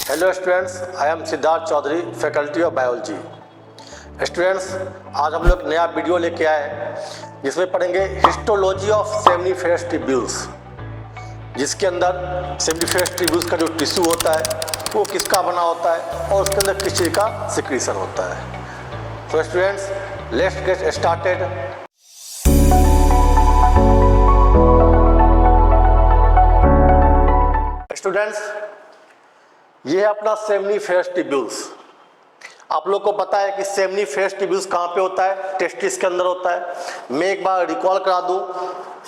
Hello students, I am Siddharth Chaudhary, faculty of biology. Students, आज हम लोग नया वीडियो लेके आए हैं जिसमें पढ़ेंगे हिस्टोलॉजी ऑफ सेमनीफेरस ट्यूब्यूल्स, जिसके अंदर सेमनीफेरस ट्यूब्यूल्स का जो टिश्यू होता है वो किसका बना होता है और उसके अंदर किस चीज़ का सिक्रीशन होता है। तो students, let's get started. Students, ये है अपना सेमनीफेरस ट्यूब्यूल्स। आप लोग को पता है कि सेमनीफेरस ट्यूब्यूल्स कहाँ पे होता है? टेस्टिस के अंदर होता है। मैं एक बार रिकॉल करा दूं,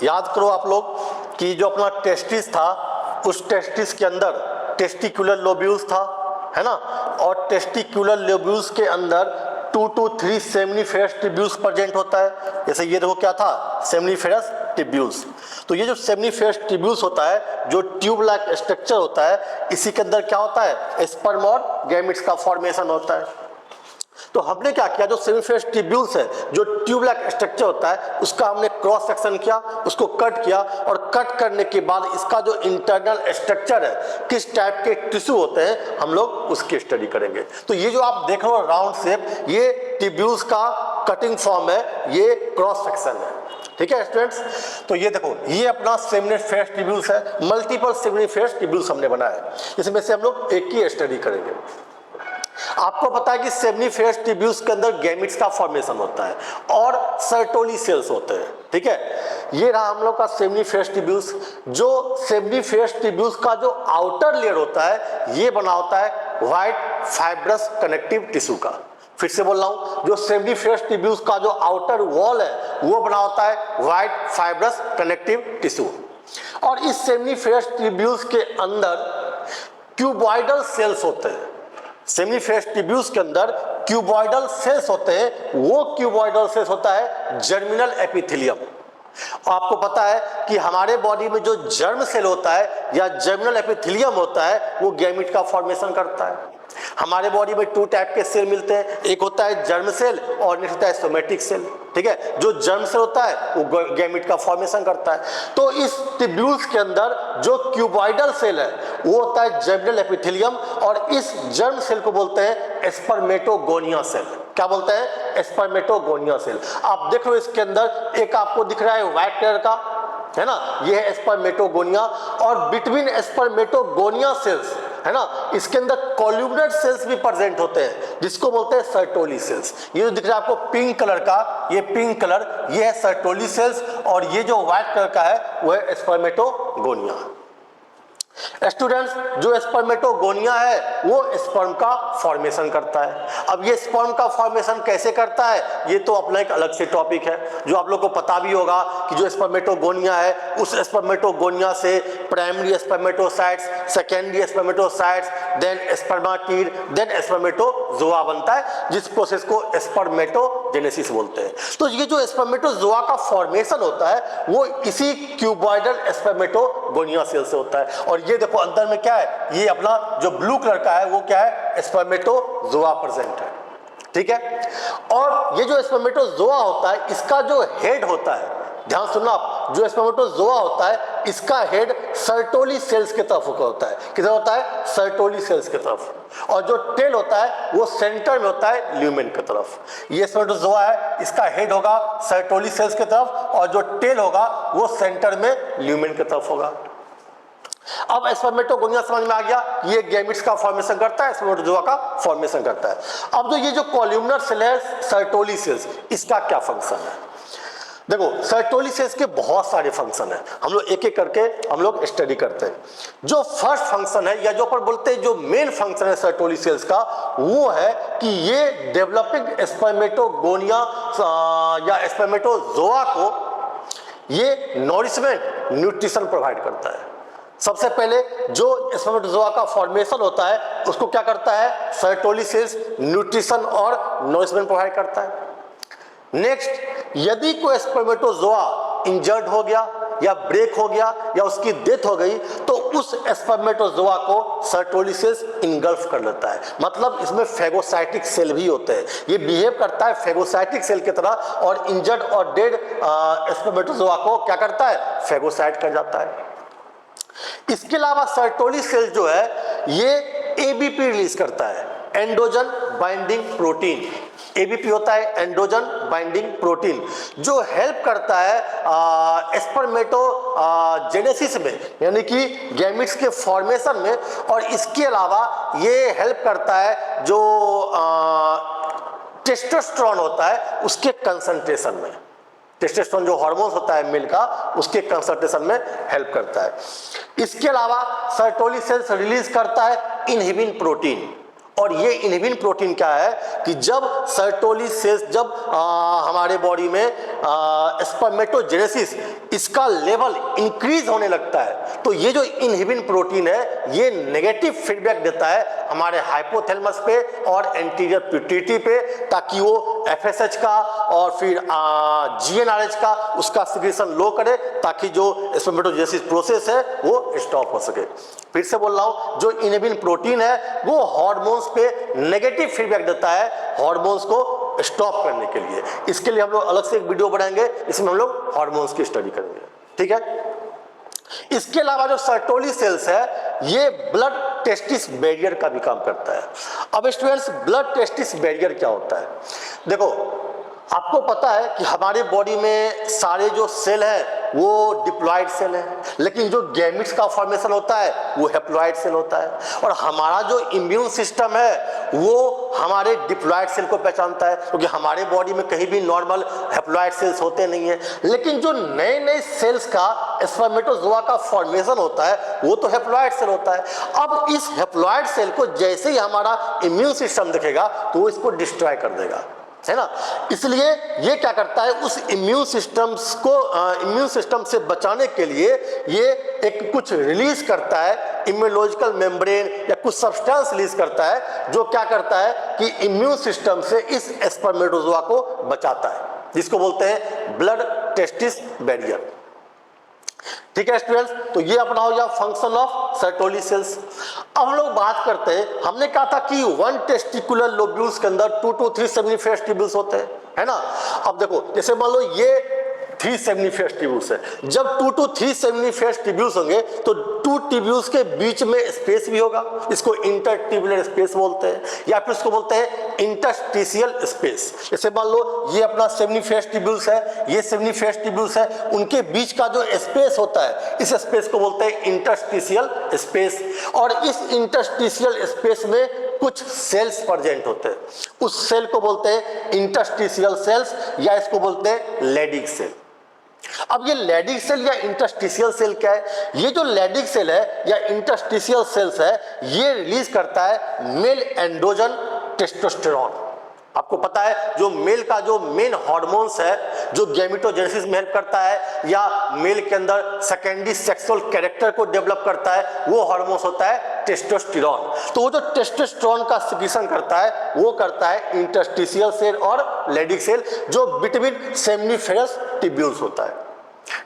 याद करो आप लोग कि जो अपना टेस्टिस था, उस टेस्टिस के अंदर टेस्टिकुलर लोब्यूल्स था, है ना, और टेस्टिकुलर लोब्यूल्स के अंदर 2 to 3 सेमनीफेरस ट्यूब्यूल्स प्रेजेंट होता है। जैसे ये देखो क्या था, सेमनीफेरस ट्यूब्यूल्स। तो ये जो सेमनीफेरस ट्यूब्यूल्स होता है, जो ट्यूब लाइक स्ट्रक्चर होता है, इसी के अंदर क्या होता है? स्पर्म और गैमेट्स का फॉर्मेशन होता है। तो हमने क्या किया, जो सेमनीफेरस ट्यूब्यूल्स है, जो ट्यूब लाइक स्ट्रक्चर होता है, उसका हमने क्रॉस सेक्शन किया, उसको कट किया, और कट करने के बाद इसका जो इंटरनल स्ट्रक्चर है, किस टाइप के टिश्यू होते हैं, हम लोग उसकी स्टडी करेंगे। तो ये जो आप देख रहे हो राउंड शेप, ये ट्यूब्यूल्स का कटिंग फॉर्म है, ये क्रॉस सेक्शन है। ठीक है स्टूडेंट्स, तो ये देखो, ये अपना सेमनीफेरस ट्यूब्यूल्स है। मल्टीपल सेमनीफेरस ट्यूब्यूल्स हमने बनाया है, इसमें से हम लोग एक ही स्टडी करेंगे। आपको पता है कि सेमनीफेरस ट्यूब्यूल्स के अंदर गैमेट्स का फॉर्मेशन होता है और सर्टोली सेल्स होते हैं। ठीक है, ये रहा हम लोग का सेमनीफेरस ट्यूब्यूल्स। जो सेमनीफेरस ट्यूब्यूल्स का जो आउटर लेयर होता है, ये बना होता है व्हाइट फाइब्रस कनेक्टिव टिश्यू का। फिर से बोल रहा हूं, जो सेमनीफेरस ट्यूब्यूल्स का जो आउटर वॉल है, वो बना होता है व्हाइट फाइब्रस कनेक्टिव टिश्यू। और इस सेमनीफेरस ट्यूब्यूल्स के अंदर क्यूबॉइडल सेल्स होते हैं। सेमनीफेरस ट्यूब्यूल्स के अंदर क्यूबॉइडल सेल्स होते हैं। वो क्यूबॉइडल सेल्स होता है जर्मिनल एपिथेलियम। आपको पता है कि हमारे बॉडी में जो जर्म सेल होता है या जर्मिनल एपिथेलियम होता है, वो गैमेट का फॉर्मेशन करता है। हमारे बॉडी में 2 टाइप के सेल मिलते हैं, एक होता है जर्म सेल और नेक्स्ट होता है सोमेटिक सेल। ठीक है, जो जर्म सेल होता है वो गैमेट का फॉर्मेशन करता है। तो इस ट्यूब्यूल्स के अंदर जो क्यूबॉइडल सेल है, वो होता है जर्मिनल एपिथेलियम, और इस जर्म सेल को बोलते हैं स्पर्मेटोगोनिया सेल। क्या बोलते हैं? Spermatogonia cell. आप देख लो, इसके अंदर एक आपको दिख रहा है व्हाइट कलर का, है ना, ये है स्पर्मेटोगोनिया। और बिटवीन स्पर्मेटोगोनिया सेल्स, है ना, इसके अंदर कॉल्यूमिनेट सेल्स भी प्रेजेंट होते हैं, जिसको बोलते हैं सर्टोली सेल्स। ये जो दिख रहा है आपको पिंक कलर का, ये पिंक कलर, ये है सर्टोली सेल्स, और ये जो व्हाइट कलर का है वो है स्पर्मेटोगोनिया। स्टूडेंट्स, जो स्पर्मेटोगोनिया है वो स्पर्म का फॉर्मेशन करता है। अब ये स्पर्म का फॉर्मेशन कैसे करता है, ये तो अपना एक अलग से टॉपिक है, जो आप लोग को पता भी होगा कि जो स्पर्मेटोगोनिया है, उस स्पर्मेटोगोनिया से primary spermatocytes, secondary spermatocytes, then spermatid, then spermatozoa बनता है, जिस प्रोसेस को स्पर्मेटोजेनेसिस बोलते हैं। तो ये जो स्पर्मेटोजोआ का फॉर्मेशन होता है, वो इसी क्यूबॉइडल स्पर्मेटोगोनिया सेल से होता है। और ये देखो अंदर में क्या है, ये अपना जो ब्लू कलर का है वो क्या है? स्पर्मेटोजोआ प्रेजेंट है। ठीक है, और ये जो स्पर्मेटोजोआ होता है, इसका जो हेड होता है, ध्यान सुनना आप, जो स्पर्मेटोजोआ होता है, इसका हेड सर्टोली सेल्स की तरफ होता है। किधर होता है? सर्टोली सेल्स की तरफ। और जो टेल होता है वो सेंटर में होता है ल्यूमेन की तरफ। ये स्पर्मेटोजोआ है, इसका हेड होगा सर्टोली सेल्स की तरफ, और जो टेल होगा वो सेंटर में ल्यूमेन की तरफ होगा। अब स्पर्मेटोगोनिया समझ में आ गया, ये गैमेट्स का फॉर्मेशन करता है, स्पर्मेटोजोआ का फॉर्मेशन करता है। अब जो ये जो कॉल्यूमिनर सेल है सर्टोली सेल्स, इसका क्या फंक्शन है? देखो, सर्टोली सेल्स के बहुत सारे फंक्शन है, हम लोग एक एक करके हम लोग स्टडी करते हैं। जो फर्स्ट फंक्शन है, या जो पर बोलते हैं जो मेन फंक्शन है सर्टोली सेल्स का, वो है कि ये डेवलपिंग स्पर्मेटोगोनिया या स्पर्मेटोजोआ को ये नॉरिशमेंट, न्यूट्रिशन प्रोवाइड करता है। सबसे पहले जो स्पर्मेटोजोआ का फॉर्मेशन होता है, उसको क्या करता है? सर्टोली सेल्स न्यूट्रिशन और नॉरिशमेंट प्रोवाइड करता है। नेक्स्ट, यदि कोई स्पर्मेटोजोआ इंजर्ड हो गया या ब्रेक हो गया या उसकी डेथ हो गई, तो उस स्पर्मेटोजोआ को सर्टोली सेल्स इनगल्फ कर लेता है। मतलब इसमें फेगोसाइटिक सेल भी होते हैं, ये बिहेव करता है फेगोसाइटिक सेल की तरह, और इंजर्ड और डेड स्पर्मेटोजोआ को क्या करता है? फेगोसाइट कर जाता है। इसके अलावा सर्टोली सेल जो है, ये एबीपी रिलीज करता है, एंड्रोजन बाइंडिंग प्रोटीन। एबीपी होता है एंड्रोजन बाइंडिंग प्रोटीन, जो हेल्प करता है स्पर्मेटोजेनेसिस में, यानी कि गैमेट्स के फॉर्मेशन में। और इसके अलावा ये हेल्प करता है जो टेस्टोस्टेरोन होता है उसके कंसंट्रेशन में। टेस्टोस्टेरोन जो हार्मोन होता है मेल का, उसके कंसंट्रेशन में हेल्प करता है। इसके अलावा सर्टोली सेल्स रिलीज करता है इनहिबिन प्रोटीन। और ये इनहिबिन प्रोटीन क्या है कि जब सर्टोली सेल्स, जब हमारे बॉडी में स्पर्मेटोजेनेसिस इसका लेवल इंक्रीज होने लगता है, तो ये जो इनहिबिन प्रोटीन है ये नेगेटिव फीडबैक देता है हमारे हाइपोथैलेमस पे और एंटीरियर पिट्यूटरी पे, ताकि वो एफएसएच का और फिर जीएनआरएच का उसका सिक्रीशन लो करे, ताकि जो स्पर्मेटोजेनेसिस प्रोसेस है वो स्टॉप हो सके। फिर से बोल रहा हूं, जो इनहिबिन प्रोटीन है वो हार्मोन्स पे नेगेटिव फीडबैक देता है हार्मोन्स को स्टॉप करने के लिए। इसके लिए हम लोग अलग से एक वीडियो बनाएंगे, इसमें हम लोग हार्मोन्स की स्टडी करेंगे, ठीक है। इसके अलावा जो सर्टोली सेल्स है ये ब्लड टेस्टिस बैरियर का भी काम करता है। अब स्टूडेंट्स, ब्लड टेस्टिस बैरियर क्या होता है? देखो, आपको पता है कि हमारे बॉडी में सारे जो सेल है वो डिप्लॉइड सेल है, लेकिन जो गैमेट्स का फॉर्मेशन होता है वो हैप्लॉइड सेल होता है। और हमारा जो इम्यून सिस्टम है वो हमारे डिप्लॉइड सेल को पहचानता है, क्योंकि हमारे बॉडी में कहीं भी नॉर्मल हैप्लॉइड सेल्स होते नहीं है। लेकिन जो नए नए सेल्स का स्पर्मेटोजोआ का फॉर्मेशन होता है वो तो हैप्लॉइड सेल होता है। अब इस हैप्लॉइड सेल को जैसे ही हमारा इम्यून सिस्टम देखेगा तो वो इसको डिस्ट्रॉय कर देगा, है ना। इसलिए ये क्या करता है, उस इम्यून सिस्टम से बचाने के लिए ये एक कुछ रिलीज करता है, इम्यूनोलॉजिकल मेम्ब्रेन या कुछ सब्सटेंस रिलीज करता है, जो क्या करता है कि इम्यून सिस्टम से इस स्पर्मेटोजोआ को बचाता है, जिसको बोलते हैं ब्लड टेस्टिस बैरियर। ठीक है स्टूडेंट्स, तो ये अपना हो गया फंक्शन ऑफ सर्टोली सेल्स। अब हम लोग बात करते हैं, हमने कहा था कि वन टेस्टिकुलर लोब्यूल्स के अंदर 2 to 3 सेमिनिफेरस ट्यूब्यूल्स होते हैं, है ना। अब देखो, जैसे मान लो ये 3 सेमिनिफेरस ट्यूब्यूल्स है। जब 2 to 3 सेमिनिफेरस ट्यूब्यूल्स होंगे तो 2 ट्यूब्यूल्स के बीच में स्पेस भी होगा, इसको इंटरट्यूबुलर स्पेस बोलते हैं, या फिर इसको बोलते हैं इंटरस्टिशियल स्पेस। जैसे मान लो ये अपना सेमिनिफेरस ट्यूब्यूल्स है, ये सेमिनिफेरस ट्यूब्यूल्स है, उनके बीच का जो स्पेस होता है इस स्पेस को बोलते हैं इंटरस्टिशियल स्पेस। और इस इंटरस्टिशियल स्पेस में कुछ सेल्स प्रेजेंट होते हैं, उस सेल को बोलते हैं इंटरस्टिशियल सेल्स, या इसको बोलते हैं लेडिग सेल। अब ये लेडिग सेल या इंटरस्टिशियल सेल क्या है? ये जो लेडिग सेल है या इंटरस्टिशियल सेल्स है ये रिलीज करता है मेल एंड्रोजन टेस्टोस्टेरोन। आपको पता है जो मेल का जो मेन हार्मोन्स है जो गैमेटोजेनेसिस में हेल्प करता है या मेल के अंदर सेकेंडरी सेक्सुअल कैरेक्टर को डेवलप करता है, वो हार्मोन्स होता है टेस्टोस्टेरोन। तो वो जो टेस्टोस्टेरोन का सिक्रीशन करता है वो करता है इंटरस्टिशियल सेल और लेडिग सेल, जो बिटवीन सेमिनिफेरस ट्यूब्यूल्स होता है।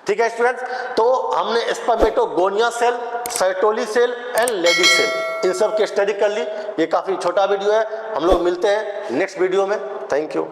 ठीक है स्टूडेंट्स, तो हमने spermatogonia cell, Sertoli cell and Leydig cell इन सब की स्टडी कर ली। ये काफी छोटा वीडियो है, हम लोग मिलते हैं नेक्स्ट वीडियो में। Thank you.